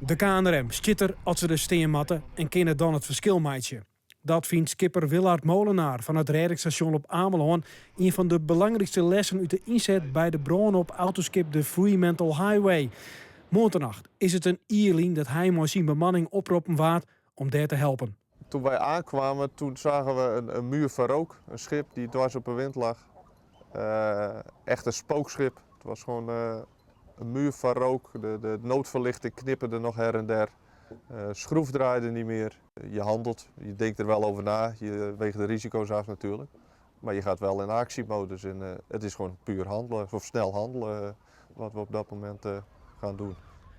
De KNRM schitter als ze de steen matten en kennen dan het verschil meidje. Dat vindt skipper Willard Molenaar van het redingsstation op Ameland een van de belangrijkste lessen uit de inzet bij de brand op autoskip de Fremantle Highway. Maandag is het een ierling dat hij maar zijn bemanning oproepen waard om daar te helpen. Toen wij aankwamen, toen zagen we een muur van rook. Een schip die dwars op de wind lag. Echt een spookschip. Het was gewoon een muur van rook. De noodverlichting knipperde nog her en der. Schroef draaide niet meer. Je handelt, je denkt er wel over na. Je weegt de risico's af natuurlijk. Maar je gaat wel in actiemodus. En het is gewoon puur handelen, of snel handelen, wat we op dat moment gaan doen.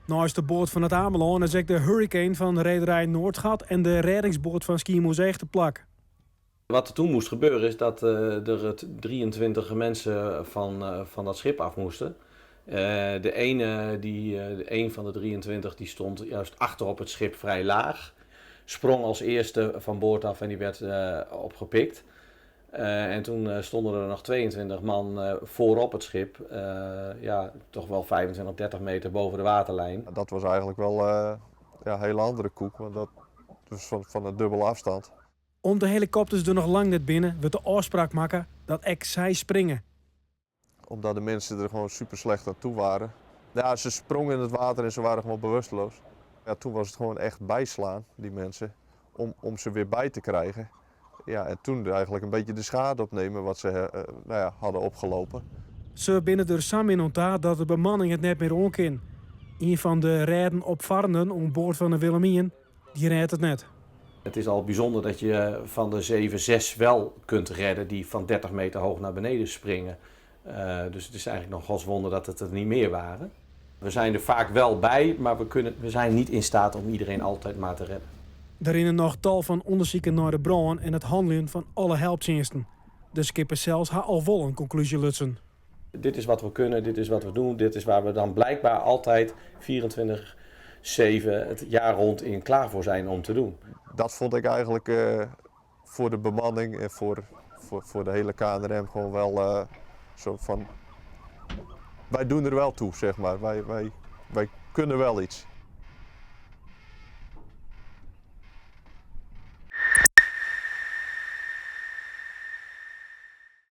Naast de boot van het Ameland is ook de Hurricane van de rederij Noordgat en de reddingsboot van Ski Mozaïek te plak. Wat er toen moest gebeuren is dat er 23 mensen van dat schip af moesten. Een van de 23 die stond juist achter op het schip vrij laag. Sprong als eerste van boord af en die werd opgepikt. En toen stonden er nog 22 man voorop het schip. Toch wel 25, 30 meter boven de waterlijn. Dat was eigenlijk wel een hele andere koek, want dat was van een dubbele afstand. Om de helikopters er nog lang net binnen, werd de afspraak maken dat zij springen. Omdat de mensen er gewoon super slecht aan toe waren. Ja, ze sprongen in het water en ze waren gewoon bewusteloos. Ja, toen was het gewoon echt bijslaan, die mensen, om ze weer bij te krijgen. Ja, en toen eigenlijk een beetje de schade opnemen wat ze hadden opgelopen. Ze binnen er samen in ontdaan dat de bemanning het net meer onkin. Een van de redden opvarenden om boord van de Wilhelmien, die redt het net. Het is al bijzonder dat je van de 7, 6 wel kunt redden die van 30 meter hoog naar beneden springen. Dus het is eigenlijk nog godswonder dat het er niet meer waren. We zijn er vaak wel bij, maar we zijn niet in staat om iedereen altijd maar te redden. Daarin nog tal van onderzoeken naar de brand en het handelen van alle helpdiensten. De skipper zelfs haar al vol een conclusie lutsen. Dit is wat we kunnen, dit is wat we doen, dit is waar we dan blijkbaar altijd 24/7 het jaar rond in klaar voor zijn om te doen. Dat vond ik eigenlijk voor de bemanning en voor de hele KNRM gewoon wel zo van... Wij doen er wel toe, zeg maar. Wij kunnen wel iets.